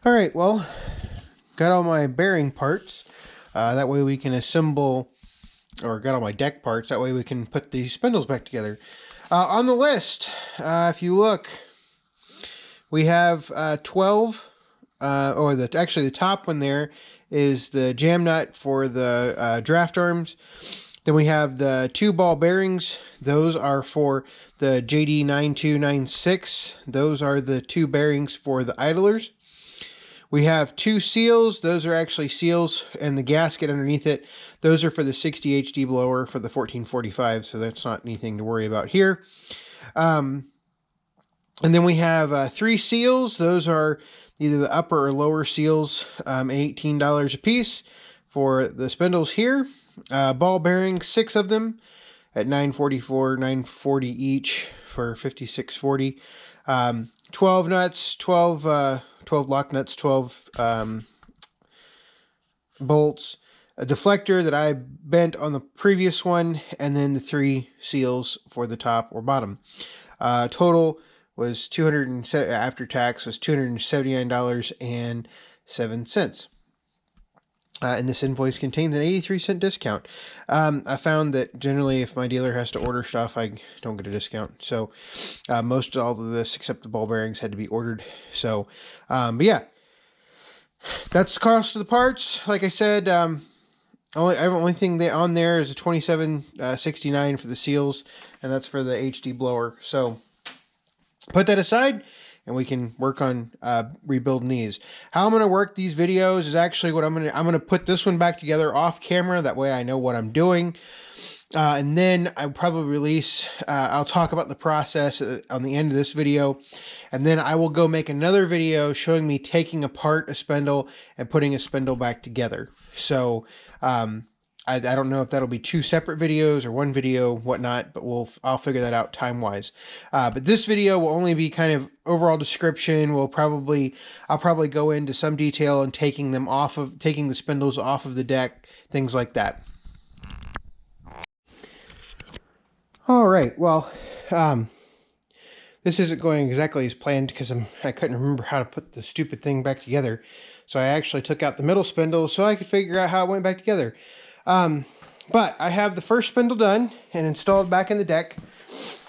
All right, well, got all my bearing parts. That way we can assemble, or got all my deck parts. That way we can put these spindles back together. On the list, if you look, we have 12, actually the top one there is the jam nut for the draft arms. Then we have the 2 ball bearings. Those are for the JD9296. Those are the 2 bearings for the idlers. We have 2 seals. Those are actually seals, and the gasket underneath it, those are for the 60 HD blower for the 1445, so that's not anything to worry about here. And then we have 3 seals. Those are either the upper or lower seals, and $18 a piece for the spindles here. Ball bearings, 6 of them at $944, $940 each for $56.40. 12 nuts, 12 lock nuts, 12 bolts, a deflector that I bent on the previous one, and then the 3 seals for the top or bottom. Total was after tax was $279.07. And this invoice contains an 83-cent discount. I found that generally if my dealer has to order stuff, I don't get a discount. So most all of this, except the ball bearings, had to be ordered. So, but yeah, that's the cost of the parts. Like I said, only thing on there is a $27.69 for the seals, and that's for the HD blower. So put that aside, and we can work on rebuilding these. How I'm going to work these videos is actually what I'm going to put this one back together off camera. That way I know what I'm doing. And then I'll probably release, I'll talk about the process on the end of this video. And then I will go make another video showing me taking apart a spindle and putting a spindle back together. So, I don't know if that'll be 2 separate videos or 1 video, whatnot, but I'll figure that out time-wise. But this video will only be kind of overall description. I'll probably go into some detail on taking the spindles off of the deck, things like that. All right, well, this isn't going exactly as planned because I couldn't remember how to put the stupid thing back together. So I actually took out the middle spindle so I could figure out how it went back together. But I have the first spindle done and installed back in the deck.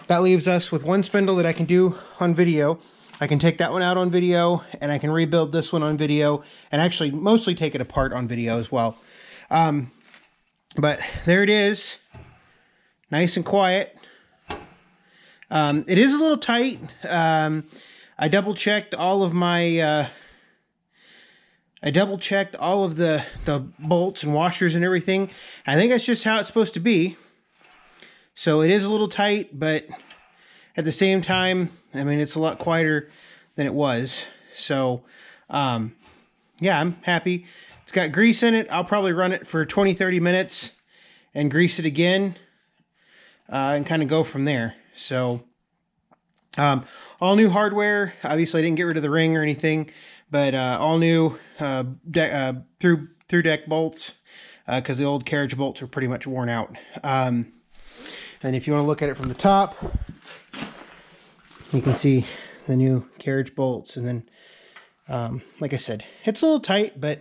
That leaves us with 1 spindle that I can do on video. I can take that one out on video, and I can rebuild this one on video, and actually mostly take it apart on video as well. But there it is, nice and quiet. It is a little tight. I double-checked all of my... I double-checked all of the bolts and washers and everything. I think that's just how it's supposed to be. So it is a little tight, but at the same time, I mean, it's a lot quieter than it was. So, yeah, I'm happy. It's got grease in it. I'll probably run it for 20-30 minutes and grease it again and kind of go from there. So, all new hardware. Obviously, I didn't get rid of the ring or anything. But all new through deck bolts because the old carriage bolts are pretty much worn out. And if you want to look at it from the top, you can see the new carriage bolts. And then, like I said, it's a little tight, but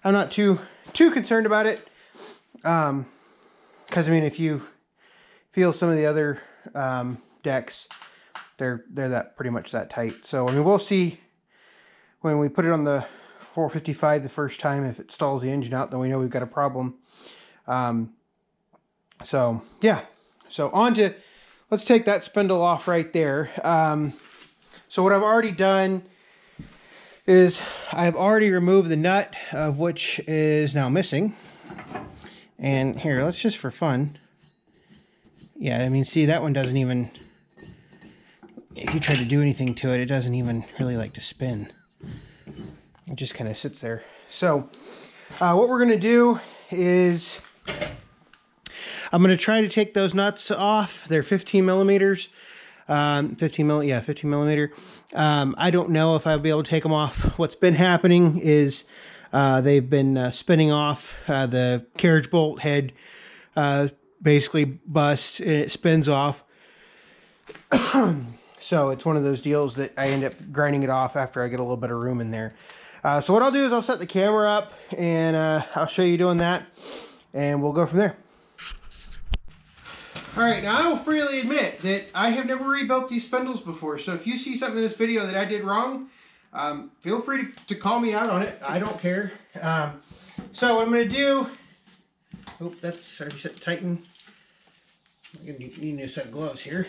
I'm not too concerned about it. Because I mean, if you feel some of the other decks, they're that pretty much that tight. So I mean, we'll see. When we put it on the 455 the first time, if it stalls the engine out, then we know we've got a problem. So, yeah. So let's take that spindle off right there. So what I've already done is I've already removed the nut, of which is now missing. And here, let's just for fun. Yeah, I mean, see, that one doesn't even, if you try to do anything to it, it doesn't even really like to spin. It just kind of sits there. So what we're going to do is I'm going to try to take those nuts off. They're 15 millimeters. 15 millimeter. I don't know if I'll be able to take them off. What's been happening is they've been spinning off. The carriage bolt head basically busts and it spins off. So it's one of those deals that I end up grinding it off after I get a little bit of room in there. So what I'll do is I'll set the camera up and I'll show you doing that, and we'll go from there. All right, now I will freely admit that I have never rebuilt these spindles before, so if you see something in this video that I did wrong, feel free to call me out on it. I don't care. So what I'm going to do, that's already set to tighten. I'm going to need a new set of gloves here.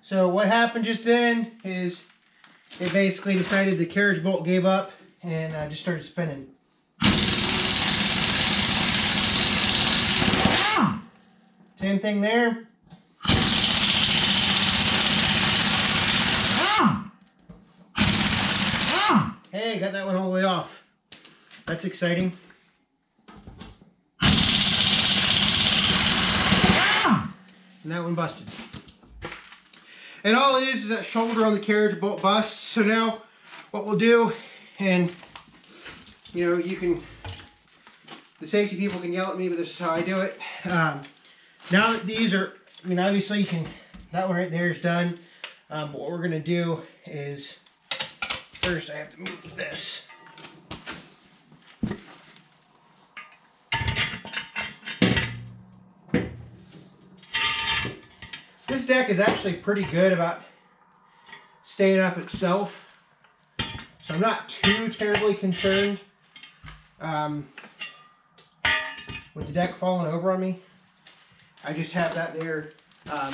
So what happened just then is it basically decided the carriage bolt gave up and just started spinning. Same thing there. Hey, got that one all the way off. That's exciting. And that one busted. And all it is that shoulder on the carriage bolt busts. So now what we'll do, and you know, the safety people can yell at me, but this is how I do it. Now that these are, I mean, obviously you can, that one right there is done. But what we're gonna do is, first I have to move this. This deck is actually pretty good about staying up itself, so I'm not too terribly concerned with the deck falling over on me. I just have that there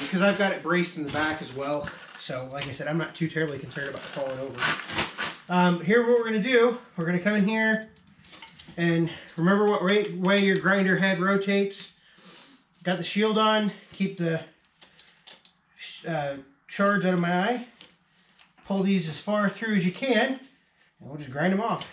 because I've got it braced in the back as well. So like I said, I'm not too terribly concerned about falling over. Here what we're going to do, we're going to come in here and remember what way your grinder head rotates. Got the shield on, keep the charge out of my eye. Pull these as far through as you can, and we'll just grind them off.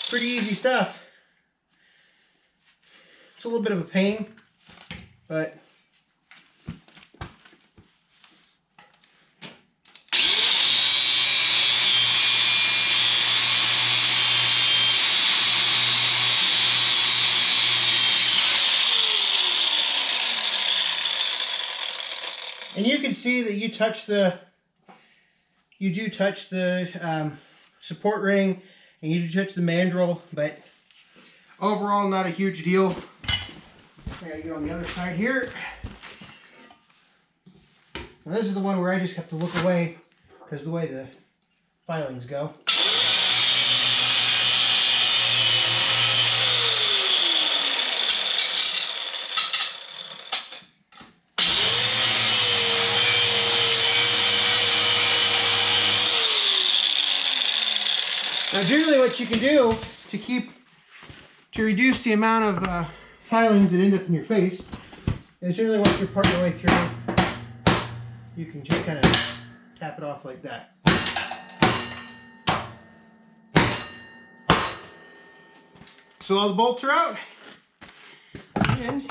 Pretty easy stuff. It's a little bit of a pain, but and you can see that you do touch the support ring, and you do touch the mandrel, but overall not a huge deal. I gotta get on the other side here. Now this is the one where I just have to look away because of the way the filings go. Now generally what you can do to reduce the amount of filings that end up in your face is generally once you're part of the way through, you can just kind of tap it off like that. So all the bolts are out, and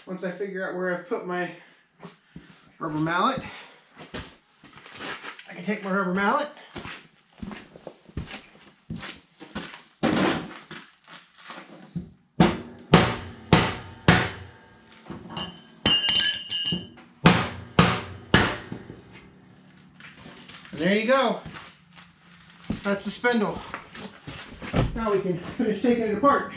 once I figure out where I've put my rubber mallet, I can take my rubber mallet, and there you go. That's the spindle. Now we can finish taking it apart.